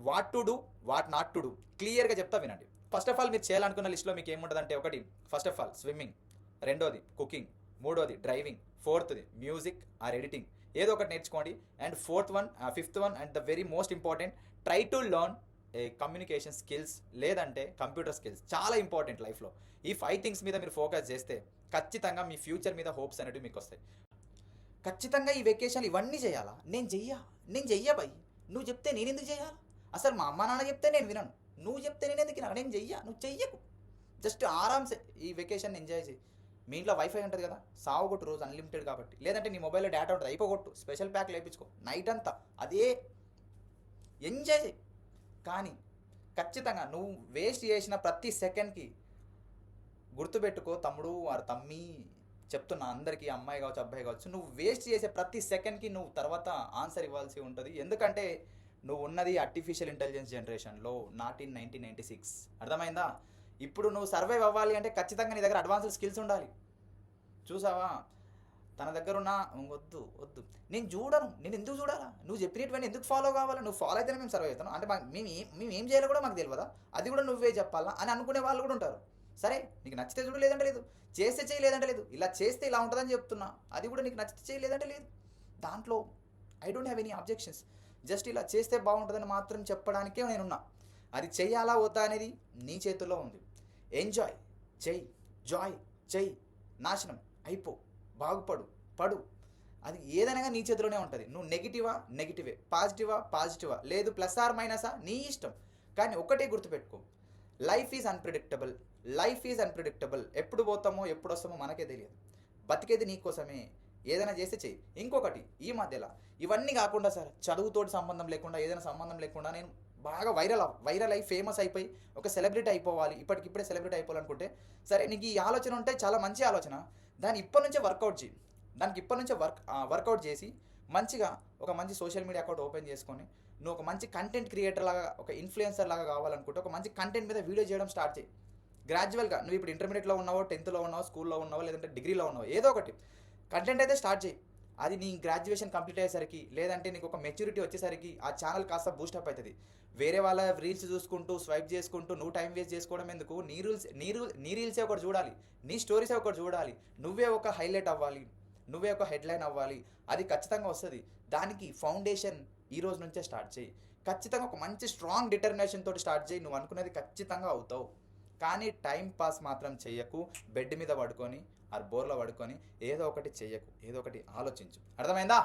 What to do, what not to do క్లియర్గా చెప్తా వినండి. ఫస్ట్ ఆఫ్ ఆల్ మీరు చేయాలనుకున్న లిస్ట్లో మీకు ఏముంటుందంటే, ఒకటి ఫస్ట్ ఆఫ్ ఆల్ స్విమ్మింగ్, రెండోది కుకింగ్, మూడోది డ్రైవింగ్, ఫోర్త్ది మ్యూజిక్ ఆర్ ఎడిటింగ్, ఏదో ఒకటి నేర్చుకోండి. And fifth one and the very most important, try to learn A communication skills, లేదంటే కంప్యూటర్ స్కిల్స్. చాలా ఇంపార్టెంట్ లైఫ్లో. ఈ 5 థింగ్స్ మీద మీరు ఫోకస్ చేస్తే ఖచ్చితంగా మీ ఫ్యూచర్ మీద హోప్స్ అనేవి మీకు వస్తాయి. ఖచ్చితంగా ఈ వెకేషన్ ఇవన్నీ చేయాలా? నేను చెయ్య బై. నువ్వు చెప్తే నేను ఎందుకు చేయాలి? అసలు మా అమ్మ నాన్న చెప్తే నేను వినను, నువ్వు చెప్తే నేను ఎందుకు వినాలి? నేను చెయ్య, నువ్వు చెయ్యకు. జస్ట్ ఆరామ్సే ఈ వెకేషన్ ఎంజాయ్ చేయి. మీ ఇంట్లో వైఫై ఉంటుంది కదా, సావుగొట్టు రోజు అన్లిమిటెడ్ కాబట్టి. లేదంటే నీ మొబైల్లో డేటా ఉంటుంది, అయిపోగొట్టు, స్పెషల్ ప్యాక్ లేపించుకో, నైట్ అంతా అదే ఎంజాయ్ చేయి. కానీ ఖచ్చితంగా నువ్వు వేస్ట్ చేసిన ప్రతి సెకండ్కి గుర్తుపెట్టుకో తమ్ముడు వారు తమ్మి, చెప్తున్నా అందరికీ, అమ్మాయి కావచ్చు అబ్బాయి కావచ్చు, నువ్వు వేస్ట్ చేసే ప్రతి సెకండ్కి నువ్వు తర్వాత ఆన్సర్ ఇవ్వాల్సి ఉంటుంది. ఎందుకంటే నువ్వు ఉన్నది ఆర్టిఫిషియల్ ఇంటెలిజెన్స్ జనరేషన్లో, నాట్ ఇన్ 1996. అర్థమైందా? ఇప్పుడు నువ్వు సర్వైవ్ అవ్వాలి అంటే ఖచ్చితంగా నీ దగ్గర అడ్వాన్స్డ్ స్కిల్స్ ఉండాలి. చూసావా, తన దగ్గర ఉన్న వద్దు వద్దు నేను చూడను, నేను ఎందుకు చూడాలా? నువ్వు చెప్పినటువంటి ఎందుకు ఫాలో కావాలా? నువ్వు ఫాలో అయితేనే మేము సర్వైవ్ అవుతాను అంటే మేము ఏం చేయాలో కూడా మాకు తెలియదా? అది కూడా నువ్వే చెప్పాలా అని అనుకునే వాళ్ళు కూడా ఉంటారు. సరే, నీకు నచ్చితే చూడు, లేదంటే లేదు. చేస్తే చేయి, లేదంటే లేదు. ఇలా చేస్తే ఇలా ఉంటుందని చెప్తున్నా, అది కూడా నీకు నచ్చితే చేయి, లేదంటే లేదు. దాంట్లో I don't have any objections. Just ఇలా చేస్తే బాగుంటుందని మాత్రం చెప్పడానికే నేనున్నా. అది చెయ్యాలా వద్దా అనేది నీ చేతుల్లో ఉంది. ఎంజాయ్ చెయ్యి, జాయ్ చెయ్యి, నాశనం అయిపో, బాగుపడు, అది ఏదైనా నీ చేతిలోనే ఉంటుంది. నువ్వు నెగిటివే, పాజిటివా, లేదు ప్లస్ ఆర్ మైనసా నీ ఇష్టం. కానీ ఒకటే గుర్తుపెట్టుకో, లైఫ్ ఈజ్ అన్ప్రిడిక్టబుల్. ఎప్పుడు పోతామో ఎప్పుడు వస్తామో మనకే తెలియదు. బతికేది నీకోసమే. ఏదైనా చేస్తే చెయ్యి. ఇంకొకటి, ఈ మధ్యలో ఇవన్నీ కాకుండా సార్, చదువుతోటి సంబంధం లేకుండా, ఏదైనా సంబంధం లేకుండా నేను బాగా వైరల్ అయి ఫేమస్ అయిపోయి ఒక సెలబ్రిటీ అయిపోవాలి, ఇప్పటికిప్పుడే సెలబ్రిటీ అయిపోవాలనుకుంటే, సరే నీకు ఈ ఆలోచన ఉంటే చాలా మంచి ఆలోచన. దాన్ని ఇప్పటి నుంచే వర్కౌట్ చేసి మంచిగా ఒక మంచి సోషల్ మీడియా అకౌంట్ ఓపెన్ చేసుకొని, నువ్వు ఒక మంచి కంటెంట్ క్రియేటర్ లాగా, ఒక ఇన్ఫ్లుయెన్సర్ లాగా కావాలనుకుంటే, ఒక మంచి కంటెంట్ మీద వీడియో చేయడం స్టార్ట్ చేయి. గ్రాడ్యువల్గా నువ్వు ఇప్పుడు ఇంటర్మీడియట్లో ఉన్నావో, 10th ఉన్నావో, స్కూల్లో ఉన్నావో, లేదంటే డిగ్రీలో ఉన్నావో, ఏదో ఒకటి కంటెంట్ అయితే స్టార్ట్ చేయి. అది నీ గ్రాడ్యుయేషన్ కంప్లీట్ అయ్యేసరికి, లేదంటే నీకు ఒక మెచ్యూరిటీ వచ్చేసరికి ఆ ఛానల్ కాస్త బూస్టప్ అవుతుంది. వేరే వాళ్ళ రీల్స్ చూసుకుంటూ స్వైప్ చేసుకుంటూ నువ్వు టైం వేస్ట్ చేసుకోవడం ఎందుకు? నీ రీల్సే ఒకటి చూడాలి, నీ స్టోరీసే ఒకటి చూడాలి. నువ్వే ఒక హైలైట్ అవ్వాలి, నువ్వే ఒక హెడ్లైన్ అవ్వాలి. అది ఖచ్చితంగా వస్తుంది. దానికి ఫౌండేషన్ ఈ రోజు నుంచే స్టార్ట్ చేయి. ఖచ్చితంగా ఒక మంచి స్ట్రాంగ్ డిటర్మినేషన్ తోటి స్టార్ట్ చేయి. నువ్వు అనుకునేది ఖచ్చితంగా అవుతావు. కానీ టైం పాస్ మాత్రం చెయ్యకు. బెడ్ మీద పడుకొని బోర్లో పడుకొని ఏదో ఒకటి చెయ్యకు, ఏదో ఒకటి ఆలోచించు. అర్థమైందా?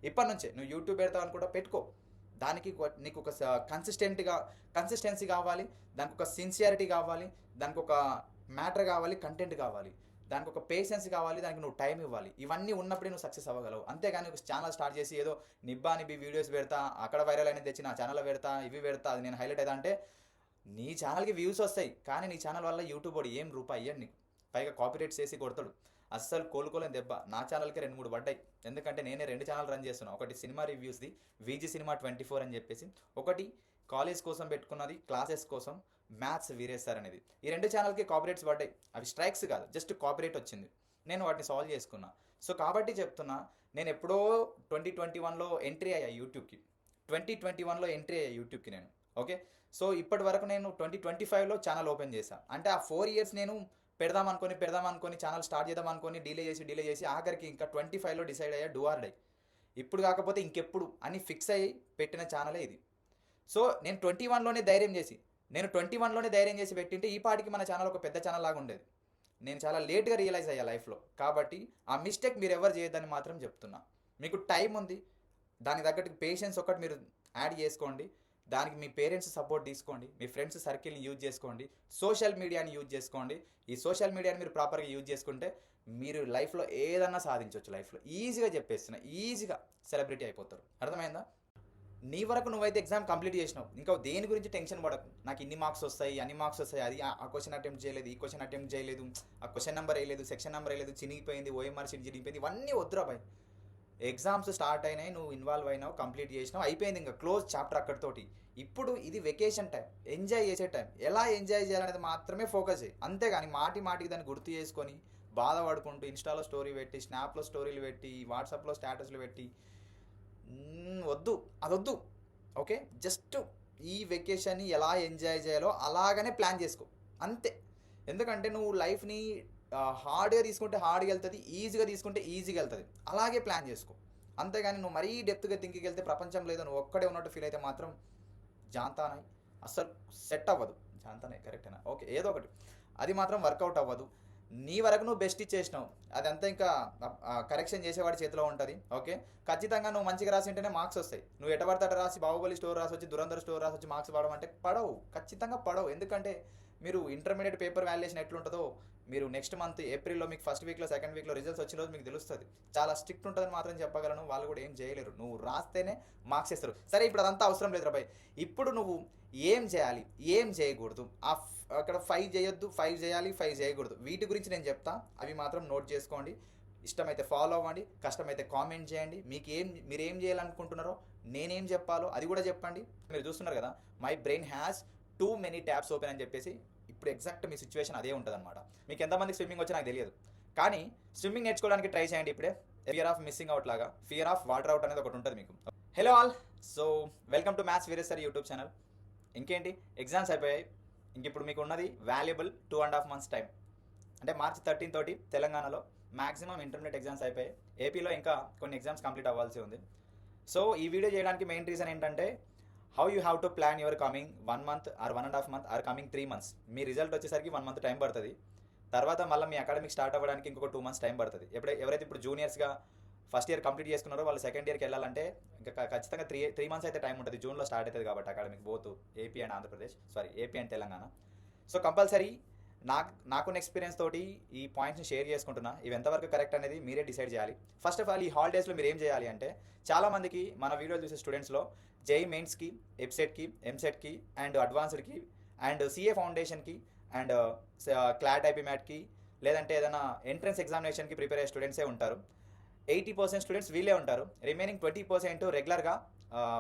ఇప్పటి నుంచే నువ్వు యూట్యూబ్ పెడతావు అనుకుంటా, పెట్టుకో. దానికి నీకు ఒక కన్సిస్టెన్సీ కావాలి, దానికి ఒక సిన్సియారిటీ కావాలి, దానికి ఒక మ్యాటర్ కావాలి, కంటెంట్ కావాలి, దానికి ఒక పేషెన్స్ కావాలి, దానికి నువ్వు టైం ఇవ్వాలి. ఇవన్నీ ఉన్నప్పుడే నువ్వు సక్సెస్ అవ్వగలవు. అంతేగాని ఒక ఛానల్ స్టార్ట్ చేసి ఏదో నిబ్బి వీడియోస్ పెడతా, అక్కడ వైరల్ అనేది తెచ్చి నా ఛానల్లో పెడతా, ఇవి పెడతా, అది నేను హైలైట్ అవుతా అంటే నీ ఛానల్కి వ్యూస్ వస్తాయి, కానీ నీ ఛానల్ వల్ల యూట్యూబ్ వాడు ఏం రూపాయి ఇయ్యడు నీకు. పైగా కాపీరైట్స్ చేసి కొడతాడు. అస్సలు కోలుకోలేని దెబ్బ. నా ఛానల్కి 2-3 పడ్డాయి. ఎందుకంటే నేనే 2 ఛానల్ రన్ చేస్తున్నాను. ఒకటి సినిమా రివ్యూస్ది, VG Cinema 24 అని చెప్పేసి, ఒకటి కాలేజ్ కోసం పెట్టుకున్నది, క్లాసెస్ కోసం, మ్యాథ్స్ వీరేష్ సార్ అనేది. ఈ 2 ఛానల్కి కాపీరైట్స్ పడ్డాయి. అవి స్ట్రైక్స్ కాదు, జస్ట్ కాపీరైట్ వచ్చింది. నేను వాటిని సాల్వ్ చేసుకున్నా. సో కాబట్టి చెప్తున్నా, నేను ఎప్పుడో 2021లో ఎంట్రీ అయ్యా యూట్యూబ్కి. 2021లో ఎంట్రీ అయ్యా యూట్యూబ్కి నేను. ఓకే, సో ఇప్పటి వరకు నేను 2025లో ఛానల్ ఓపెన్ చేశాను. అంటే ఆ 4 years నేను పెడదాం అనుకొని ఛానల్ స్టార్ట్ చేద్దాం అనుకొని డిలే చేసి ఆఖరికి ఇంకా 25లో డిసైడ్ అయ్యా, డూ ఆర్ డై. ఇప్పుడు కాకపోతే ఇంకెప్పుడు అని ఫిక్స్ అయ్యి పెట్టిన ఛానలే ఇది. సో నేను 21లోనే ధైర్యం చేసి పెట్టింటే ఈ పాటికి మన ఛానల్ ఒక పెద్ద ఛానల్ లాగా ఉండేది. నేను చాలా లేట్గా రియలైజ్ అయ్యా లైఫ్లో. కాబట్టి ఆ మిస్టేక్ మీరు ఎవరు చేయొద్దని మాత్రం చెప్తున్నా. మీకు టైం ఉంది, దానికి తగ్గట్టు పేషెన్స్ ఒకటి మీరు యాడ్ చేసుకోండి. దానికి మీ పేరెంట్స్ సపోర్ట్ తీసుకోండి, మీ ఫ్రెండ్స్ సర్కిల్ని యూజ్ చేసుకోండి, సోషల్ మీడియాని యూజ్ చేసుకోండి. ఈ సోషల్ మీడియాని మీరు ప్రాపర్గా యూజ్ చేసుకుంటే మీరు లైఫ్లో ఏదన్నా సాధించవచ్చు. లైఫ్లో ఈజీగా చెప్పేస్తున్నా, ఈజీగా సెలబ్రిటీ అయిపోతారు. అర్థమైందా? నీ వరకు నువ్వైతే ఎగ్జామ్ కంప్లీట్ చేసినావు, ఇంకా దేని గురించి టెన్షన్ పడకు. నాకు ఇన్ని మార్క్స్ వస్తాయి, అన్ని మార్క్స్ వస్తాయి, అది ఆ క్వశ్చన్ అటెంప్ట్ చేయలేదు, ఈ క్వశ్చన్ అటెంప్ట్ చేయలేదు, ఆ క్వశ్చన్ నెంబర్ వేయలేదు, సెక్షన్ నెంబర్ వేయలేదు, చినిగిపోయింది, OMR షీట్ చినిగిపోయింది, ఇవన్నీ వద్దురా బాయ్. ఎగ్జామ్స్ స్టార్ట్ అయినాయి, నువ్వు ఇన్వాల్వ్ అయినావు, కంప్లీట్ చేసినావు, అయిపోయింది, ఇంకా క్లోజ్ చాప్టర్ అక్కడితోటి. ఇప్పుడు ఇది వెకేషన్ టైం, ఎంజాయ్ చేసే టైం. ఎలా ఎంజాయ్ చేయాలనేది మాత్రమే ఫోకస్ చేయి. అంతేగాని మాటికి దాన్ని గుర్తు చేసుకొని బాధపడుకుంటూ ఇన్స్టాలో స్టోరీ పెట్టి, స్నాప్లో స్టోరీలు పెట్టి, వాట్సాప్లో స్టేటస్లు పెట్టి వద్దు, అదొద్దు. ఓకే, జస్ట్ ఈ వెకేషన్ని ఎలా ఎంజాయ్ చేయాలో అలాగనే ప్లాన్ చేసుకో, అంతే. ఎందుకంటే నువ్వు లైఫ్ని హార్డ్గా తీసుకుంటే హార్డ్గా వెళ్తుంది, ఈజీగా తీసుకుంటే ఈజీగా వెళ్తుంది. అలాగే ప్లాన్ చేసుకో, అంతేగాని నువ్వు మరీ డెప్త్గా థింకింగ్ వెళ్తే ప్రపంచం లేదో నువ్వు ఒక్కడే ఉన్నట్టు ఫీల్ అయితే మాత్రం జాంతానాయి అస్సలు సెట్ అవ్వదు. జాంతానాయి కరెక్టేనా? ఓకే, ఏదో ఒకటి, అది మాత్రం వర్కౌట్ అవ్వదు. నీ వరకు నువ్వు బెస్ట్ ఇచ్చేసినావు, అదంతా ఇంకా కరెక్షన్ చేసేవాడి చేతిలో ఉంటుంది. ఓకే, ఖచ్చితంగా నువ్వు మంచిగా రాసి ఉంటేనే మార్క్స్ వస్తాయి. నువ్వు ఎటబడితే అట రాసి బాహుబలి స్టోర్ రాసి వచ్చి దురంధర్ స్టోర్ రాసి వచ్చి మార్క్స్ పడవు అంటే పడవు, ఖచ్చితంగా పడవు. ఎందుకంటే మీరు ఇంటర్మీడియట్ పేపర్ వాల్యుయేషన్ ఎట్లుంటుందో మీరు నెక్స్ట్ మంత్ ఏప్రిల్లో మీకు ఫస్ట్ వీక్లో సెకండ్ వీక్లో రిజల్ట్స్ వచ్చిన రోజు మీకు తెలుస్తుంది. చాలా స్ట్రిక్ట్ ఉంటుందని మాత్రం చెప్పగలను, వాళ్ళు కూడా ఏం చేయలేరు. నువ్వు రాస్తేనే మార్క్స్ ఇస్తారు. సరే, ఇప్పుడు అదంతా అవసరం లేదు రాబాయ్. ఇప్పుడు నువ్వు ఏం చేయాలి, ఏం చేయకూడదు, అక్కడ 5 చేయొద్దు, 5 చేయాలి, 5 చేయకూడదు, వీటి గురించి నేను చెప్తా. అవి మాత్రం నోట్ చేసుకోండి. ఇష్టమైతే ఫాలో అవ్వండి, కష్టమైతే కామెంట్ చేయండి. మీరు ఏం చేయాలనుకుంటున్నారో, నేనేం చెప్పాలో అది కూడా చెప్పండి. మీరు చూస్తున్నారు కదా, my brain has too many tabs open అని చెప్పేసి. ఇప్పుడు ఎగ్జాక్ట్ మీ సిచ్యువేషన్ అదే ఉంటుంది అనమాట. మీకు ఎంతమందికి స్విమ్మింగ్ వచ్చి నాకు తెలియదు, కానీ స్విమ్మింగ్ నేర్చుకోవడానికి ట్రై చేయండి ఇప్పుడే. ఫియర్ ఆఫ్ మిస్సింగ్ అవుట్ లాగా ఫియర్ ఆఫ్ వాటర్ అవుట్ అనేది ఒకటి ఉంటుంది మీకు. Hello all, so welcome to maths Veeresh sir YouTube channel. ఇంకేంటి, ఎగ్జామ్స్ అయిపోయాయి. ఇప్పుడు మీకు ఉన్నది వాల్యుబుల్ 2.5 months టైం. అంటే March 13 తోటి తెలంగాణలో మ్యాక్సిమం ఇంటర్మీడియట్ ఎగ్జామ్స్ అయిపోయాయి. ఏపీలో ఇంకా కొన్ని ఎగ్జామ్స్ కంప్లీట్ అవ్వాల్సి ఉంది. సో ఈ వీడియో చేయడానికి మెయిన్ రీజన్ ఏంటంటే, how you have to plan your coming 1 month or 1.5 month or coming 3 months. మీ రిజల్ట్ వచ్చేసరికి 1 month టైం పడుతుంది. తర్వాత మళ్ళీ మీ అకాడమిక్ స్టార్ట్ అవ్వడానికి ఇంకొక 2 months టైం పడుతుంది. ఎవరైతే ఇప్పుడు జూనియర్స్గా ఫస్ట్ ఇయర్ కంప్లీట్ చేసుకున్నారో వాళ్ళు సెకండ్ ఇయర్కి వెళ్ళాలంటే ఇంకా ఖచ్చితంగా 3 months అయితే టైం ఉంటుంది. జూన్లో స్టార్ట్ అవుతుంది కాబట్టి academic both AP and Andhra Pradesh, AP and Telangana. So compulsory నాకున్న ఎక్స్పీరియన్స్ తోటి ఈ పాయింట్స్ని షేర్ చేసుకుంటున్నా. ఇవి ఎంతవరకు కరెక్ట్ అనేది మీరే డిసైడ్ చేయాలి. ఫస్ట్ ఆఫ్ ఆల్, ఈ హాలిడేస్లో మీరు ఏం చేయాలి అంటే, చాలామందికి మన వీడియోలు చూసే స్టూడెంట్స్లో జేఈ మెయిన్స్కి, ఎప్సెట్కి, ఎంసెట్కి అండ్ అడ్వాన్స్డ్కి అండ్ సిఏ ఫౌండేషన్కి అండ్ క్లాట్ ఐపీమ్యాట్కి లేదంటే ఏదైనా ఎంట్రన్స్ ఎగ్జామినేషన్కి ప్రిపేర్ అయ్యే స్టూడెంట్సే ఉంటారు. 80% స్టూడెంట్స్ వీళ్ళే ఉంటారు. రిమైనింగ్ 20% రెగ్యులర్గా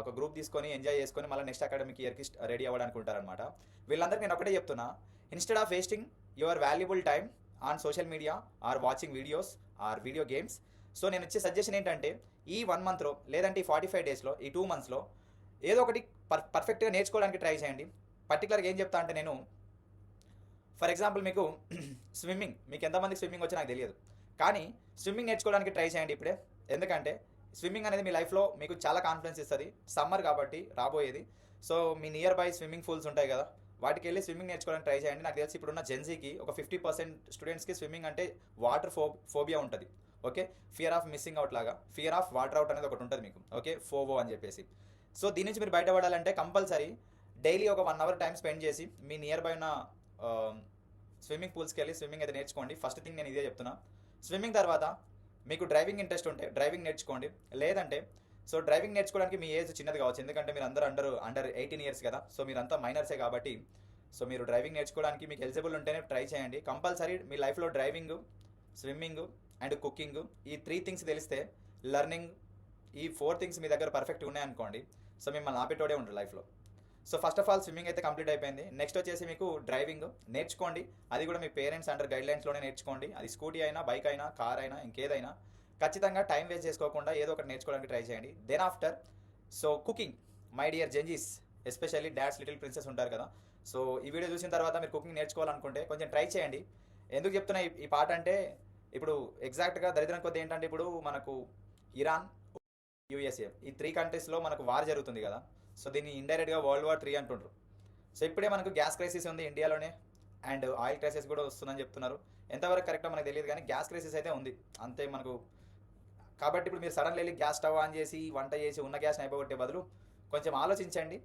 ఒక గ్రూప్ తీసుకొని ఎంజాయ్ చేసుకొని మళ్ళీ నెక్స్ట్ అకాడమిక్ ఇయర్కి రెడీ అవ్వడానికి ఉంటారనమాట. వీళ్ళందరికీ నేను ఒకటే చెప్తున్నా, instead of wasting your valuable time on social media or watching videos or video games, so నేను ఇచ్చే సజెషన్ ఏంటంటే, ఈ 1 monthలో లేదంటే ఈ 45 daysలో ఈ 2 monthsలో ఏదో ఒకటి పర్ఫెక్ట్గా నేర్చుకోవడానికి ట్రై చేయండి. పర్టికులర్గా ఏం చెప్తా అంటే, నేను ఫర్ ఎగ్జాంపుల్ మీకు స్విమ్మింగ్, మీకు ఎంతమందికి స్విమ్మింగ్ వచ్చో నాకు తెలియదు, కానీ స్విమ్మింగ్ నేర్చుకోవడానికి ట్రై చేయండి ఇప్పుడే. ఎందుకంటే స్విమ్మింగ్ అనేది మీ లైఫ్లో మీకు చాలా కాన్ఫిడెన్స్ ఇస్తుంది. సమ్మర్ కాబట్టి రాబోయేది. సో మీ నియర్ బై స్విమ్మింగ్ పూల్స్ ఉంటాయి కదా, వాటికి వెళ్ళి స్విమ్మింగ్ నేర్చుకోవడానికి ట్రై చేయండి. నాకు తెలిసి ఇప్పుడున్న జెన్జీకి ఒక 50% స్టూడెంట్స్కి స్విమ్మింగ్ అంటే వాటర్ ఫోబియా ఉంటుంది. Okay, fear of missing out లాగా ఫియర్ ఆఫ్ వాటర్ అవుట్ అనేది ఒకటి ఉంటుంది మీకు. ఓకే, ఫోబో అని చెప్పేసి. సో దీని నుంచి మీరు బయటపడాలంటే కంపల్సరీ డైలీ ఒక 1 hour టైం స్పెండ్ చేసి మీ నియర్ బై ఉన్న స్విమ్మింగ్ పూల్స్కి వెళ్ళి స్విమ్మింగ్ అయితే నేర్చుకోండి. ఫస్ట్ థింగ్ నేను ఇదే చెప్తున్నా. స్విమ్మింగ్ తర్వాత మీకు డ్రైవింగ్ ఇంట్రెస్ట్ ఉంటే డ్రైవింగ్ నేర్చుకోండి. లేదంటే సో డ్రైవింగ్ నేర్చుకోవడానికి మీ ఏజ్ చిన్నది కావచ్చు, ఎందుకంటే మీరు అందరూ అండర్ 18 years కదా. సో మీరంతా మైనర్సే కాబట్టి, సో మీరు డ్రైవింగ్ నేర్చుకోవడానికి మీకు ఎలిజిబుల్ ఉంటేనే ట్రై చేయండి. కంపల్సరీ మీ లైఫ్లో డ్రైవింగ్, స్విమ్మింగ్ అండ్ కుకింగ్, ఈ 3 things తెలిస్తే, లర్నింగ్, ఈ 4 things మీ దగ్గర పర్ఫెక్ట్ ఉన్నాయనుకోండి, సో మిమ్మల్ని ఆపేటోడే ఉంటారు లైఫ్లో. So first of all swimming అయితే కంప్లీట్ అయిపోయింది. నెక్స్ట్ వచ్చేసి మీకు డ్రైవింగ్ నేర్చుకోండి. అది కూడా మీ పేరెంట్స్ అండర్ గైడ్లైన్స్లోనే నేర్చుకోండి. అది స్కూటీ అయినా, బైక్ అయినా, కార్ అయినా, ఇంకేదైనా ఖచ్చితంగా టైం వేస్ట్ చేసుకోకుండా ఏదో ఒకటి నేర్చుకోవడానికి ట్రై చేయండి. Then after so cooking, my dear gen zs, especially dad's little princess ఉంటారు కదా. సో ఈ వీడియో చూసిన తర్వాత మీరు కుకింగ్ నేర్చుకోవాలనుకుంటే కొంచెం ట్రై చేయండి. ఎందుకు చెప్తున్నా ఈ పాట అంటే, ఇప్పుడు ఎగ్జాక్ట్గా దరిద్రం కొద్ది ఏంటంటే, ఇప్పుడు మనకు ఇరాన్, యూఎస్ఏ ఈ 3 countries మనకు వార్ జరుగుతుంది కదా. సో దీన్ని ఇండైరెక్ట్గా World War III అంటుండ్రు. సో ఇప్పుడే మనకు గ్యాస్ క్రైసిస్ ఉంది ఇండియాలోనే, అండ్ ఆయిల్ క్రైసిస్ కూడా వస్తుందని చెప్తున్నారు. ఎంతవరకు కరెక్టో మనకు తెలియదు, కానీ గ్యాస్ క్రైసిస్ అయితే ఉంది అంతే మనకు. కాబట్టి ఇప్పుడు మీరు సడన్గా వెళ్ళి గ్యాస్ స్టవ్ ఆన్ చేసి వంట చేసి ఉన్న గ్యాస్ని అయిపోగొట్టే బదులు కొంచెం ఆలోచించండి,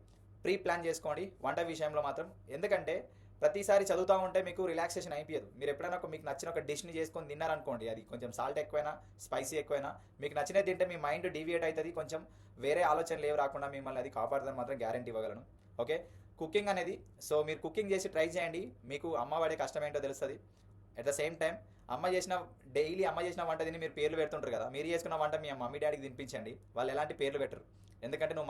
ప్రీ ప్లాన్ చేసుకోండి వంట విషయంలో మాత్రం. ఎందుకంటే ప్రతిసారి చదువుతూ ఉంటే మీకు రిలాక్సేషన్ అయిపోయదు. మీరు ఎప్పుడైనా మీకు నచ్చిన ఒక డిష్ని చేసుకొని తిన్నారనుకోండి, అది కొంచెం సాల్ట్ ఎక్కువైనా, స్పైసీ ఎక్కువైనా, మీకు నచ్చినది తింటే మీ మైండ్ డీవియేట్ అవుతుంది, కొంచెం వేరే ఆలోచనలు ఏవి రాకుండా మిమ్మల్ని అది కాపాడుతుందని మాత్రం గ్యారంటీ ఇవ్వగలను. ఓకే, కుకింగ్ అనేది, సో మీరు కుకింగ్ చేసి ట్రై చేయండి, మీకు అమ్మ పడే కష్టం ఏంటో తెలుస్తుంది. At the same time daily అమ్మ చేసిన వంట తిని మీరు పేర్లు పెడుతుంటారు కదా, మీరు చేసుకున్న వంట మీ మమ్మీ డాడీకి తినిపించండి. వాళ్ళు ఎలాంటి పేర్లు పెట్టరు, ఎందుకంటే నువ్వు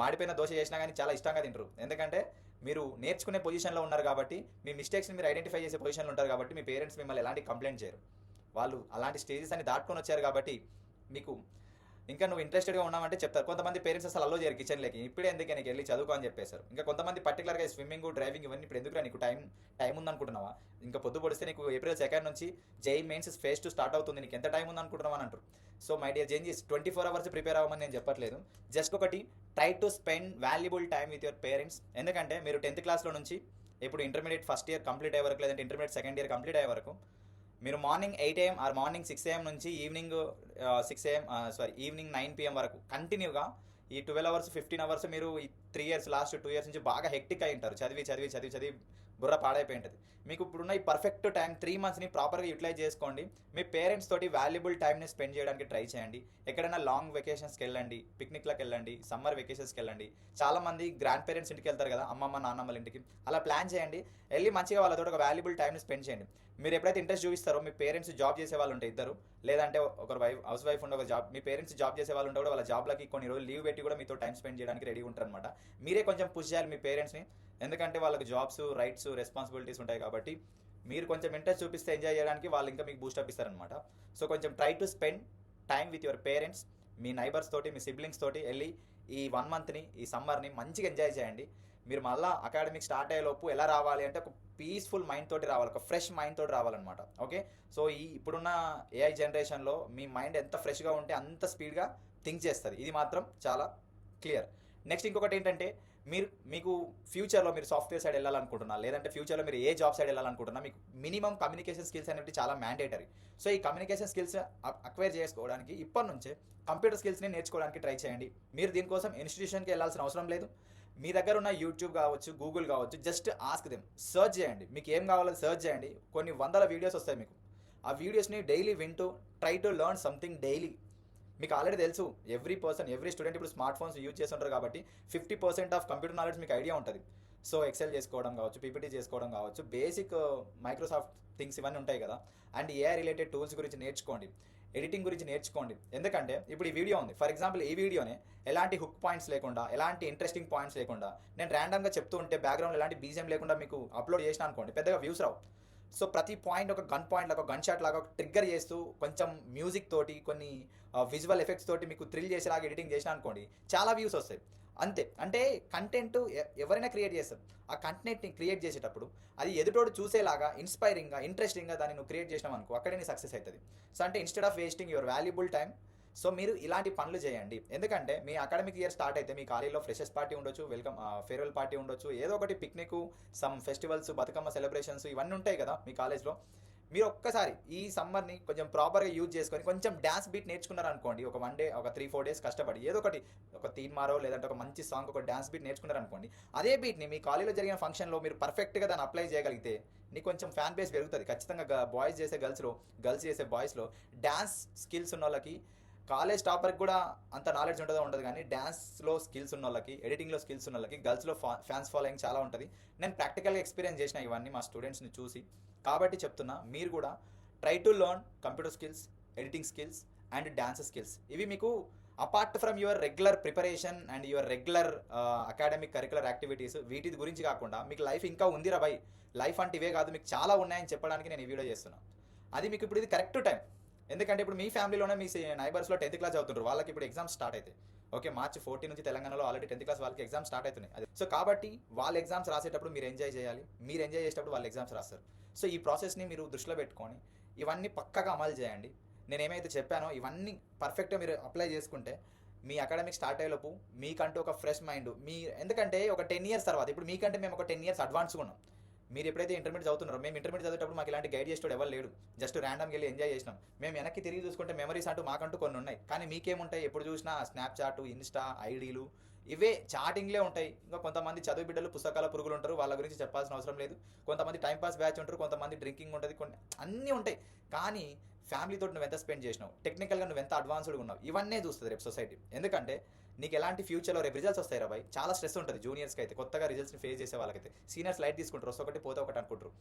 మాడిపోయిన దోశ చేసినా కానీ చాలా ఇష్టంగా తింటారు. ఎందుకంటే మీరు నేర్చుకునే పొజిషన్లో ఉన్నారు కాబట్టి, మీ మిస్టేక్స్ని మీరు ఐడెంటిఫై చేసే పొజిషన్లో ఉంటారు కాబట్టి, మీ పేరెంట్స్ మిమ్మల్ని ఎలాంటి కంప్లైంట్ చేయరు. వాళ్ళు అలాంటి స్టేజెస్ అని దాటుకొని వచ్చారు కాబట్టి మీకు ఇంకా నువ్వు ఇంట్రెస్టెడ్గా ఉన్నావంటే చెప్తారు. కొంతమంది పేరెంట్స్ అసలు అలో చేయరు కిచెన్లోకి, ఇప్పుడే ఎందుకే నీకు వెళ్ళి చదువుకో అని చెప్పేశారు. ఇంకా కొంతమంది పర్టికులర్గా స్విమ్మింగ్, డ్రైవింగ్ ఇవన్నీ ఇప్పుడు ఎందుకురా నీకు టైం ఉందనుకుంటున్నావా? ఇంకా పొద్దు పొడిస్తే నీకు ఏప్రిల్ 2 నుంచి జై మెయిన్స్ ఫేజ్ 2 స్టార్ట్ అవుతుంది, నీకు ఎంత టైం ఉందనుకుంటున్నావు అని అంటారు. So my dear changes 24 hours prepare అవ్వమని నేను చెప్పట్లేదు. జస్ట్ ఒకటి try to spend valuable time with your parents. ఎందుకంటే మీరు 10th క్లాస్లో నుంచి ఇప్పుడు ఇంటర్మీడియట్ ఫస్ట్ ఇయర్ కంప్లీట్ అయ్యే వరకు, లేదంటే ఇంటర్మీడియట్ సెకండ్ ఇయర్ కంప్లీట్ అయ్యే వరకు మీరు morning 8 AM or morning 6 AM నుంచి ఈవినింగ్ 9 PM వరకు కంటిన్యూగా ఈ 12 అవర్స్ 15 అవర్స్ మీరు ఈ 3 ఇయర్స్ లాస్ట్ 2 ఇయర్స్ నుంచి బాగా హెక్టిక్ అయి ఉంటారు. చదివి బుర్ర పాడైపోయి ఉంటుంది. మీకు ఇప్పుడున్న ఈ పర్ఫెక్ట్ టైం 3 మంత్స్ని ప్రాపర్గా యూటిలైజ్ చేసుకోండి. మీ పేరెంట్స్ తోటి వాల్యుబుల్ టైంని స్పెండ్ చేయడానికి ట్రై చేయండి. ఎక్కడైనా లాంగ్ వెకేషన్స్కి వెళ్ళండి, పిక్నిక్లకు వెళ్ళండి, సమ్మర్ వెకేషన్స్కి వెళ్ళండి. చాలామంది గ్రాండ్ పేరెంట్స్ ఇంటికి వెళ్తారు కదా, అమ్మమ్మ నాన్నమ్మల ఇంటికి. అలా ప్లాన్ చేయండి, వెళ్ళి మంచిగా వాళ్ళతో ఒక వాల్యుబుల్ టైంని స్పెండ్ చేయండి. మీరు ఎప్పుడైతే ఇంట్రెస్ట్ చూపిస్తారో, మీ పేరెంట్స్ జాబ్ చేసే వాళ్ళు ఉంటే ఇద్దరు, లేదంటే ఒకరు హౌస్ వైఫ్ ఉండే ఒక జాబ్, మీ పేరెంట్స్ జాబ్ చేసే వాళ్ళు ఉంటే కూడా వాళ్ళ జాబ్లకి కొన్ని రోజులు లీవ్ పెట్టి కూడా మీతో టైం స్పెండ్ చేయడానికి రెడీ ఉంటారు అనమాట. మీరే కొంచెం పుష్ చేయాలి మీ పేరెంట్స్ని, ఎందుకంటే వాళ్ళకి జాబ్స్, రైట్స్, రెస్పాన్సిబిలిటీస్ ఉంటాయి కాబట్టి మీరు కొంచెం ఇంట్రెస్ట్ చూపిస్తే ఎంజాయ్ చేయడానికి వాళ్ళు ఇంకా మీకు బూస్టప్ ఇస్తారనమాట. సో కొంచెం try to spend time with your parents. Me neighbours తోటి, మీ సిబ్లింగ్స్ తోటి వెళ్ళి ఈ 1 మంత్ని, ఈ సమ్మర్ని మంచిగా ఎంజాయ్ చేయండి. మీరు మళ్ళీ అకాడమిక్ స్టార్ట్ అయ్యేలోపు ఎలా రావాలి అంటే ఒక పీస్ఫుల్ మైండ్ తోటి రావాలి, ఒక ఫ్రెష్ మైండ్ తోటి రావాలన్నమాట. ఓకే, సో ఇప్పుడున్న ఏఐ జనరేషన్లో మీ మైండ్ ఎంత ఫ్రెష్గా ఉంటే అంత స్పీడ్గా థింక్ చేస్తుంది, ఇది మాత్రం చాలా క్లియర్. నెక్స్ట్ ఇంకొకటి ఏంటంటే, మీకు ఫ్యూచర్లో మీరు సాఫ్ట్వేర్ సైడ్ వెళ్ళాలనుకుంటున్నా, లేదంటే ఫ్యూచర్లో మీరు ఏ జాబ్ సైడ్ వెళ్ళాలనుకుంటున్నా, మీకు మినిమం కమ్యూనికేషన్ స్కిల్స్ అనేవి చాలా మ్యాండేటరీ. సో ఈ కమ్యూనికేషన్ స్కిల్స్ అక్వైర్ చేసుకోవడానికి ఇప్పటి నుంచే కంప్యూటర్ స్కిల్స్ని నేర్చుకోవడానికి ట్రై చేయండి. మీరు దీనికోసం ఇన్స్టిట్యూషన్కి వెళ్ళాల్సిన అవసరం లేదు. మీ దగ్గర ఉన్న యూట్యూబ్ కావచ్చు, గూగుల్ కావచ్చు, జస్ట్ ఆస్క్ దెమ్, సర్చ్ చేయండి. మీకు ఏం కావాలో సర్చ్ చేయండి, కొన్ని వందల వీడియోస్ వస్తాయి మీకు. ఆ వీడియోస్ని డైలీ వింటూ try to learn something daily. మీకు ఆల్రెడీ తెలుసు, ఎవ్రీ స్టూడెంట్ ఇప్పుడు స్మార్ట్ ఫోన్స్ యూజ్ చేస్తుంటారు కాబట్టి 50% ఆఫ్ కంప్యూటర్ నాలెడ్జ్ మీకు ఐడియా ఉంటుంది. సో ఎక్సెల్ చేసుకోవడం కావచ్చు, పీపీటీ చేసుకోవడం కావచ్చు, బేసిక్ మైక్రోసాఫ్ట్ థింగ్స్ ఇవన్నీ ఉంటాయి కదా. అండ్ ఏఐ రిలేటెడ్ టూల్స్ గురించి నేర్చుకోండి, ఎడిటింగ్ గురించి నేర్చుకోండి. ఎందుకంటే ఇప్పుడు ఈ వీడియో ఉంది, ఫర్ ఎగ్జాంపుల్ ఈ వీడియోనే ఎలాంటి హుక్ పాయింట్స్ లేకుండా, ఎలాంటి ఇంట్రెస్టింగ్ పాయింట్స్ లేకుండా, నేను ర్యాండమ్గా చెప్తూ ఉంటే బ్యాక్గ్రౌండ్ ఎలాంటి బీజిఎం లేకుండా మీకు అప్లోడ్ చేసిన అనుకోండి, పెద్దగా వ్యూస్ రావు. సో ప్రతి పాయింట్ ఒక గన్ షాట్ లాగా ట్రిగ్గర్ చేస్తూ కొంచెం మ్యూజిక్ తోటి, కొన్ని విజువల్ ఎఫెక్ట్స్ తోటి మీకు థ్రిల్ చేసేలాగా ఎడిటింగ్ చేసిన అనుకోండి, చాలా వ్యూస్ వస్తాయి. అంతే. అంటే కంటెంట్ ఎవరైనా క్రియేట్ చేస్తారు. ఆ కంటెంట్ని క్రియేట్ చేసేటప్పుడు అది ఎదుటోడు చూసేలాగా, ఇన్స్పైరింగ్గా, ఇంట్రెస్టింగ్గా దాన్ని నువ్వు క్రియేట్ చేసినావు అనుకో, అక్కడే నీ సక్సెస్ అవుతుంది. సో అంటే instead of wasting your valuable time, so మీరు ఇలాంటి పనులు చేయండి. ఎందుకంటే మీ అకాడమిక్ ఇయర్ స్టార్ట్ అయితే మీ కాలేజీలో ఫ్రెషర్స్ పార్టీ ఉండొచ్చు, వెల్కమ్ ఫేర్వెల్ పార్టీ ఉండొచ్చు, ఏదో ఒకటి picnic, some festivals, Bathukamma celebrations ఇవన్నీ ఉంటాయి కదా మీ కాలేజ్లో. మీరు ఒక్కసారి ఈ సమ్మర్ని కొంచెం ప్రాపర్గా యూజ్ చేసుకొని కొంచెం డ్యాన్స్ బీట్ నేర్చుకున్నారనుకోండి, ఒక 1 డే, ఒక 3-4 డేస్ కష్టపడి ఏదో ఒకటి, ఒక తీన్ మారో లేదంటే ఒక మంచి సాంగ్, ఒక డ్యాన్స్ బీట్ నేర్చుకున్నారనుకోండి, అదే బీట్ని మీ కాలేజీలో జరిగిన ఫంక్షన్లో మీరు పర్ఫెక్ట్గా దాన్ని అప్లై చేయగలిగితే నీకు కొంచెం ఫ్యాన్ బేస్ పెరుగుతుంది ఖచ్చితంగా. బాయ్స్ చేసే గర్ల్స్ చేసే బాయ్స్లో డ్యాన్స్ స్కిల్స్ ఉన్న వాళ్ళకి, కాలేజ్ టాపర్కి కూడా అంత నాలెడ్జ్ ఉండదు కానీ డ్యాన్స్లో స్కిల్స్ ఉన్న వాళ్ళకి, ఎడిటింగ్లో స్కిల్స్ ఉన్న వాళ్ళకి గర్ల్స్లో ఫ్యాన్స్ ఫాలోయింగ్ చాలా ఉంటుంది. నేను ప్రాక్టికల్గా ఎక్స్పీరియన్స్ చేసిన ఇవన్నీ మా స్టూడెంట్స్ని చూసి, కాబట్టి చెప్తున్నా మీరు కూడా try to learn computer skills, editing skills and dance skills. ఇవి మీకు apart from your regular preparation and your regular academic curricular activities, వీటి గురించి కాకుండా మీకు లైఫ్ ఇంకా ఉందిరా బై, లైఫ్ అంటే ఇవే కాదు, మీకు చాలా ఉన్నాయని చెప్పడానికి నేను ఈ వీడియో చేస్తున్నాను. అది మీకు ఇప్పుడు ఇది కరెక్ట్ టైం. ఎందుకంటే ఇప్పుడు మీ ఫ్యామిలీలోనే మీ నైబర్స్లో 10th క్లాస్ చదువుతుంటారు, వాళ్ళకి ఇప్పుడు ఎగ్జామ్స్ స్టార్ట్ అవుతాయి. ఓకే, March 14 నుంచి తెలంగాణలో ఆల్రెడీ 10th క్లాస్ వాళ్ళకి ఎగ్జామ్స్ స్టార్ట్ అవుతున్నాయి. అదే సో కాబట్టి వాళ్ళ ఎగ్జామ్స్ రాసేటప్పుడు మీరు ఎంజాయ్ చేయాలి, మీరు ఎంజాయ్ చేసేటప్పుడు వాళ్ళ ఎగ్జామ్స్ రాస్తారు. సో ఈ ప్రాసెస్ని మీరు దృష్టిలో పెట్టుకొని ఇవన్నీ పక్కగా అమలు చేయండి. నేను ఏమైతే చెప్పానో ఇవన్నీ పర్ఫెక్ట్గా మీరు అప్లై చేసుకుంటే మీ అకాడమిక్ స్టార్ట్ అయ్యేలోపు మీకంటూ ఒక ఫ్రెష్ మైండ్, ఎందుకంటే ఒక 10 years తర్వాత, ఇప్పుడు మీకంటే మేము ఒక 10 years అడ్వాన్స్గా ఉన్నాం. మీరు ఎప్పుడైతే ఇంటర్మీడియట్ చదువుతున్నారో, మేము ఇంటర్మీడియట్ చదివేటప్పుడు మాకు ఇలాంటి గైడ్ చేసేవాడు ఎవరు లేడు, జస్ట్ ర్యాండమ్గా వెళ్ళి ఎంజాయ్ చేసినాం. మేము వెనక్కి తిరిగి చూసుకుంటే మెమరీస్ అంటూ మాకంటూ కొన్ని ఉన్నాయి. కానీ మీకేముంటాయి, ఎప్పుడు చూసినా స్నాప్చాట్, ఇన్స్టా, ఐడీలు, ఇవే చాటింగ్లే ఉంటాయి. ఇంకా కొంతమంది చదువు బిడ్డలు, పుస్తకాల పురుగులు ఉంటారు, వాళ్ళ గురించి చెప్పాల్సిన అవసరం లేదు. కొంతమంది టైంపాస్ బ్యాచ్ ఉంటారు, కొంతమంది డ్రింకింగ్ ఉంటుంది, కొన్ని అన్నీ ఉంటాయి. కానీ ఫ్యామిలీతో నువ్వు ఎంత స్పెండ్ చేసినావు, టెక్నికల్గా నువ్వు ఎంత అడ్వాన్స్డ్గా ఉన్నావు, ఇవన్నీ చూస్తుంది రేపు సొసైటీ. ఎందుకంటే నీకు ఎలాంటి ఫ్యూచర్లో రేపు రిజల్ట్స్ వస్తాయి రా బాయ్, చాలా స్ట్రెస్ ఉంటుంది జూనియర్స్కి అయితే, కొత్తగా రిజల్ట్స్ని ఫేస్ చేసే వాళ్ళకైతే. సీనియర్స్ లైట్ తీసుకుంటారు, ఒకటి పోతే ఒకటి అనుకుంటారు.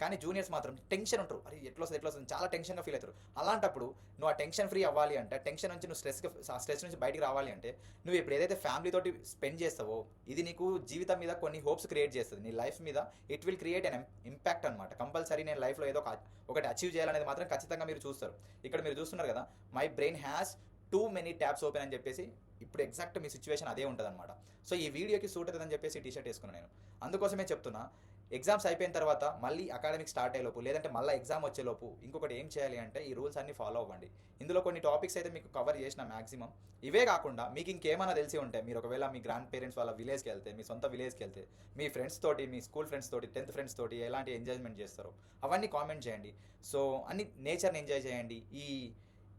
కానీ జూనియర్స్ మాత్రం టెన్షన్ ఉంటారు, అరే ఎట్లా వస్తుంది చాలా టెన్షన్గా ఫీల్ అవుతారు. అలాంటప్పుడు నువ్వు ఆ టెన్షన్ ఫ్రీ అవ్వాలి అంటే, టెన్షన్ నుంచి నువ్వు స్ట్రెస్ నుంచి బయటికి రావాలి అంటే, నువ్వు ఇప్పుడు ఏదైతే ఫ్యామిలీతోటి స్పెండ్ చేస్తావో ఇది నీకు జీవితం మీద కొన్ని హోప్స్ క్రియేట్ చేస్తుంది, నీ లైఫ్ మీద it will create an impact అనమాట. కంపల్సరీ నేను లైఫ్లో ఏదో ఒకటి అచీవ్ చేయాలనేది మాత్రం ఖచ్చితంగా మీరు చూస్తారు. ఇక్కడ మీరు చూస్తున్నారు కదా, my brain has too many tabs open అని చెప్పేసి ఇప్పుడు ఎగ్జాక్ట్ మీ సిచ్యువేషన్ అదే ఉంటుంది అనమాట. సో ఈ వీడియోకి సూట్ అవుతుందని చెప్పేసి టీ షర్ట్ వేసుకున్నాను నేను. అందుకోసమే చెప్తున్నా, ఎగ్జామ్స్ అయిపోయిన తర్వాత మళ్ళీ అకాడమిక్ స్టార్ట్ అయ్యేలోపు, లేదంటే మళ్ళీ ఎగ్జామ్ వచ్చేలోపు ఇంకొకటి ఏం చేయాలి అంటే ఈ రూల్స్ అన్ని ఫాలో అవ్వండి. ఇందులో కొన్ని టాపిక్స్ అయితే మీకు కవర్ చేసిన మ్యాక్సిమం. ఇవే కాకుండా మీకు ఇంకేమైనా తెలిసి ఉంటే, మీరు ఒకవేళ మీ గ్రాండ్ పేరెంట్స్ వాళ్ళ విలేజ్కి వెళ్తే, మీ సొంత విలేజ్కి వెళ్తే, మీ ఫ్రెండ్స్ తోటి, మీ స్కూల్ ఫ్రెండ్స్ తోటి, 10th ఫ్రెండ్స్ తోటి ఎలాంటి ఎంజాయ్మెంట్ చేస్తారో అవన్నీ కామెంట్ చేయండి. సో అన్ని నేచర్ని ఎంజాయ్ చేయండి.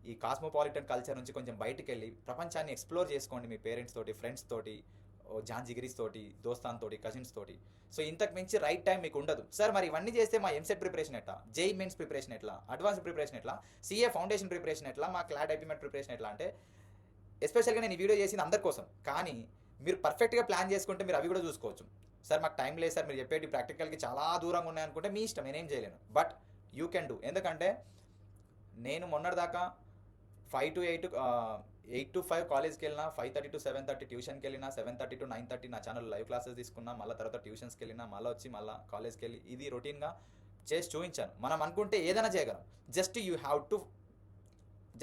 ఈ కాస్మోపాలిటన్ కల్చర్ నుంచి కొంచెం బయటికి వెళ్ళి ప్రపంచాన్ని ఎక్స్ప్లోర్ చేసుకోండి మీ పేరెంట్స్ తోటి, ఫ్రెండ్స్ తోటి, జాన్ జిగిరీస్ తోటి, దోస్తాన్ తోటి, కజిన్స్ తోటి. సో ఇంతకు మించి రైట్ టైం మీకు ఉండదు. సార్ మరి ఇవన్నీ చేస్తే మా ఎంసెట్ ప్రిపరేషన్ ఎట్లా, జేఈ మెయిన్స్ ప్రిపరేషన్ ఎట్లా, అడ్వాన్స్ ప్రిపరేషన్ ఎట్లా, సిఏ ఫౌండేషన్ ప్రిపరేషన్ ఎట్లా, మా క్లాడ్ ఐపీమెట్ ప్రిపరేషన్ ఎట్లా అంటే, ఎస్పెషల్గా నేను ఈ వీడియో చేసింది అందరి కోసం. కానీ మీరు పర్ఫెక్ట్గా ప్లాన్ చేసుకుంటే మీరు అవి కూడా చూసుకోవచ్చు. సార్ మాకు టైం లేదు సార్, మీరు చెప్పేటి ప్రాక్టికల్కి చాలా దూరంగా ఉన్నాయనుకుంటే మీ ఇష్టం, నేనేం చేయలేను. But you can do. ఎందుకంటే నేను మొన్నటిదాకా 5 to 8, 8 to 5 కాలేజ్కి వెళ్ళినా, 5:30 to 7:30 ట్యూషన్కి వెళ్ళినా, 7:30 to 9:30 నా ఛానల్ లైవ్ క్లాసెస్ తీసుకున్నా, మళ్ళీ తర్వాత ట్యూషన్స్కి వెళ్ళినా, మళ్ళీ వచ్చి మళ్ళీ కాలేజ్కి వెళ్ళి ఇది రొటీన్గా చేసి చూపించాను. మనం అనుకుంటే ఏదైనా చేయగలం. Just you have to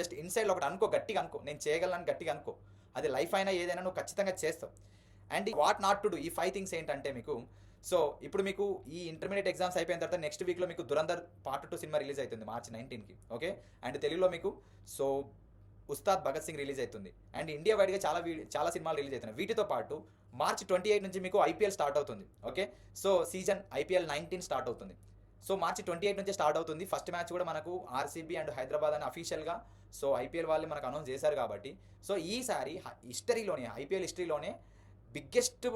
just inside ఒకటి అనుకో, గట్టిగా అనుకో, నేను చేయగలను గట్టిగా అనుకో. అది లైఫ్ అయినా ఏదైనా నువ్వు ఖచ్చితంగా చేస్తావు. And what not to do, ఈ 5 things ఏంటంటే మీకు, సో ఇప్పుడు మీకు ఈ ఇంటర్మీడియట్ ఎగ్జామ్స్ అయిపోయిన తర్వాత నెక్స్ట్ వీక్లో మీకు దురంధర్ Part 2 సినిమా రిలీజ్ అవుతుంది March 19కి. ఓకే, అండ్ తెలుగులో మీకు సో ఉస్తాద్ భగత్ సింగ్ రిలీజ్ అవుతుంది. అండ్ ఇండియా వైడ్గా చాలా సినిమాలు రిలీజ్ అవుతున్నాయి. వీటితో పాటు March 28 నుంచి మీకు ఐపీఎల్ స్టార్ట్ అవుతుంది. Okay, so season IPL 19 start అవుతుంది. సో March 28 నుంచి స్టార్ట్ అవుతుంది. ఫస్ట్ మ్యాచ్ కూడా మనకు ఆర్సీబీ అండ్ హైదరాబాద్ అని అఫీషియల్గా సో ఐపీఎల్ వాళ్ళు మనకు అనౌన్స్ చేశారు. కాబట్టి సో ఈసారి హిస్టరీలోనే, ఐపీఎల్ హిస్టరీలోనే బిగ్గెస్ట్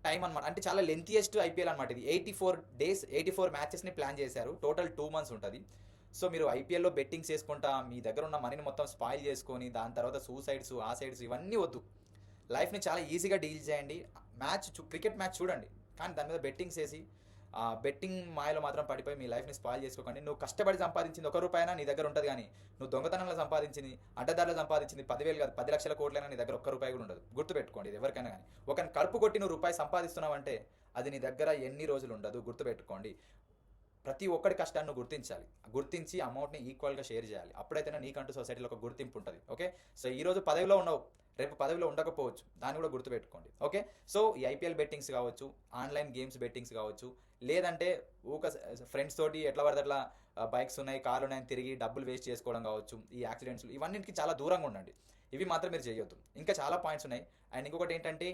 టైం అనమాట. అంటే చాలా లెంతియెస్ట్ ఐపీఎల్ అనమాట ఇది. 84 days 84 మ్యాచెస్ని ప్లాన్ చేశారు. టోటల్ 2 months ఉంటుంది. సో మీరు ఐపీఎల్లో బెట్టింగ్స్ చేసుకుంటా మీ దగ్గర ఉన్న మనీని మొత్తం స్పాయిల్ చేసుకొని, దాని తర్వాత సూసైడ్స్, ఆ సైడ్స్ ఇవన్నీ వద్దు. లైఫ్ని చాలా ఈజీగా డీల్ చేయండి. క్రికెట్ మ్యాచ్ చూడండి, కానీ దాని మీద బెట్టింగ్స్ వేసి బెట్టింగ్ మాయలో మాత్రం పడిపోయి మీ లైఫ్ని స్పాయిల్ చేసుకోకండి. నువ్వు కష్టపడి సంపాదించింది 1 రూపాయనా నీ దగ్గర ఉంటుంది, కానీ నువ్వు దొంగతనంలో సంపాదించింది, అడ్డదారులు సంపాదించింది 10,000 కాదు 10 లక్షల కోట్లైనా నీ దగ్గర 1 రూపాయి కూడా ఉండదు. గుర్తుపెట్టుకోండి, ఇది ఎవరికైనా కానీ. ఒకరిని కడుపు కొట్టి నువ్వు రూపాయి సంపాదిస్తున్నావంటే అది నీ దగ్గర ఎన్ని రోజులు ఉండదు. గుర్తుపెట్టుకోండి. ప్రతి ఒక్కడి కష్టాన్ని నువ్వు గుర్తించి అమౌంట్ని ఈక్వల్గా షేర్ చేయాలి. అప్పుడైతేనే నీకంటూ సొసైటీలో ఒక గుర్తింపు ఉంటుంది. ఓకే, సో ఈరోజు పదవిలో ఉన్నావు, రేపు పదవిలో ఉండకపోవచ్చు, దాన్ని కూడా గుర్తుపెట్టుకోండి. ఓకే, సో ఈ ఐపీఎల్ బెట్టింగ్స్ కావచ్చు, ఆన్లైన్ గేమ్స్ బెట్టింగ్స్ కావచ్చు, లేదంటే ఫ్రెండ్స్ తోటి ఎట్లా పడితే అట్లా బైక్స్ ఉన్నాయి, కార్లు ఉన్నాయని తిరిగి డబ్బులు వేస్ట్ చేసుకోవడం కావచ్చు, ఈ యాక్సిడెంట్స్, ఇవన్నిటికి చాలా దూరంగా ఉండండి. ఇవి మాత్రం మీరు చేయొద్దు. ఇంకా చాలా పాయింట్స్ ఉన్నాయి. అండ్ ఇంకొకటి ఏంటంటే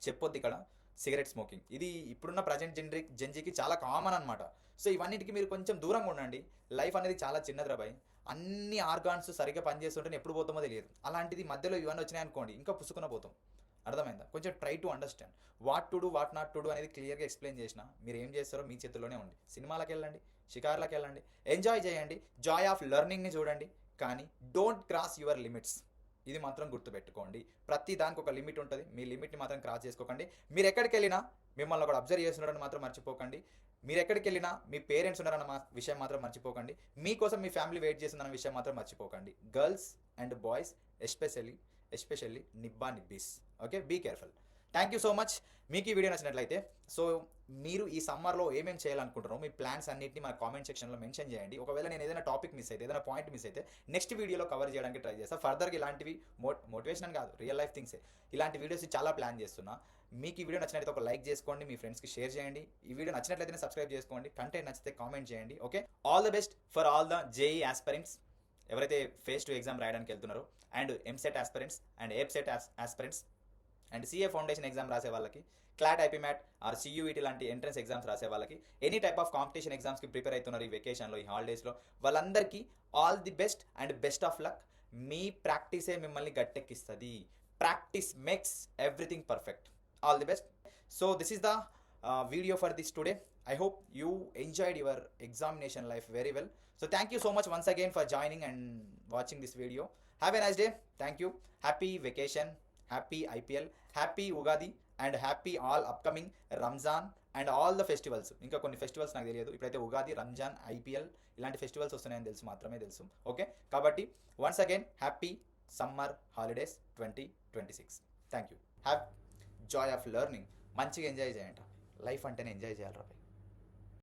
చెప్పొద్దు ఇక్కడ సిగరెట్ స్మోకింగ్. ఇది ఇప్పుడున్న ప్రజెంట్ జెన్జీకి చాలా కామన్ అనమాట. సో ఇవన్నిటికి మీరు కొంచెం దూరంగా ఉండండి. లైఫ్ అనేది చాలా చిన్నది రాబాయ్. అన్ని ఆర్గాన్స్ సరిగ్గా పనిచేస్తుంటే ఎప్పుడు పోతామో తెలియదు. అలాంటిది మధ్యలో ఇవన్నీ వచ్చినాయి అనుకోండి, ఇంకా పుసుకున్న పోతాం. అర్థమైందా? కొంచెం try to understand what to do, what not to do అనేది క్లియర్గా ఎక్స్ప్లెయిన్ చేసిన. మీరు ఏం చేస్తారో మీ చేతుల్లోనే ఉంది. సినిమాలకు వెళ్ళండి, షికార్లకు వెళ్ళండి, ఎంజాయ్ చేయండి, జాయ్ ఆఫ్ లెర్నింగ్ని చూడండి, కానీ డోంట్ క్రాస్ యువర్ లిమిట్స్. ఇది మాత్రం గుర్తుపెట్టుకోండి. ప్రతి దానికి ఒక లిమిట్ ఉంటుంది. మీ లిమిట్ని మాత్రం క్రాస్ చేసుకోకండి. మీరు ఎక్కడికి వెళ్ళినా మిమ్మల్ని ఒకటి అబ్జర్వ్ చేస్తున్నారని మాత్రం మర్చిపోకండి. మీరు ఎక్కడికి వెళ్ళినా మీ పేరెంట్స్ ఉన్నారన్న విషయం మాత్రం మర్చిపోకండి. మీకోసం మీ ఫ్యామిలీ వెయిట్ చేస్తుందన్న విషయం మాత్రం మర్చిపోకండి. గర్ల్స్ అండ్ బాయ్స్ ఎస్పెషల్లీ నిబ్బీస్. Okay, be careful. Thank you so much. మీకు ఈ వీడియో నచ్చినట్లయితే సో మీరు ఈ సమ్మర్లో ఏమేమి చేయాలనుకుంటారో మీ ప్లాన్స్ అన్నింటినీ మన కామెంట్ సెక్షన్లో మెన్షన్ చేయండి. ఒకవేళ నేను ఏదైనా టాపిక్ మిస్ అయితే, ఏదైనా పాయింట్ మిస్ అయితే నెక్స్ట్ వీడియోలో కవర్ చేయడానికి ట్రై చేస్తాను. ఫర్దర్గా ఇలాంటివి మోటివేషన్ కాదు, రియల్ లైఫ్ థింగ్సే, ఇలాంటి వీడియోస్ చాలా ప్లాన్ చేస్తున్నా. మీకు ఈ వీడియో నచ్చినట్లయితే ఒక లైక్ చేసుకోండి, మీ ఫ్రెండ్స్కి షేర్ చేయండి. ఈ వీడియో నచ్చినట్లయితే సబ్స్క్రైబ్ చేసుకోండి. కంటెంట్ నచ్చితే కామెంట్ చేయండి. Okay, all the best for all the JEE aspirants ఎవరైతే ఫేస్ టు ఎగ్జామ్ రాయడానికి వెళ్తున్నారో, and EAMCET aspirants and EAPCET aspirants and CA foundation exam రాసే వాళ్ళకి, క్లాట్ ఐపీమ్యాట్ ఆర్ సియూఈటీ లాంటి ఎంట్రన్స్ ఎగ్జామ్స్ రాసే వాళ్ళకి, ఎనీ టైప్ ఆఫ్ కాంపిటీషన్ ఎగ్జామ్స్కి prepare అవుతున్నారు ఈ వెకేషన్లో, ఈ హాలిడేస్లో, వాళ్ళందరికీ all the best and best of luck. మీ ప్రాక్టీసే మిమ్మల్ని గట్టెక్కిస్తుంది. Practice makes everything perfect. All the best. So this is the video for this today. I hope you enjoyed your examination life very well. So thank you so much once again for joining and watching this video. Have a nice day. Thank you. Happy vacation, happy IPL, happy Ugadi and happy all upcoming Ramzan and all the festivals. ఇంకా కొన్ని festivals నాకు తెలియదు. ఇప్పుడైతే Ugadi, Ramzan, IPL ఇలాంటి festivals వస్తున్నాయని తెలుసు, మాత్రమే తెలుసు. ఓకే, కాబట్టి once again happy summer holidays 2026. Thank you. Have Joy of learning. మంచిగా ఎంజాయ్ చేయండి. లైఫ్ అంటేనే ఎంజాయ్ చేయాలి రా.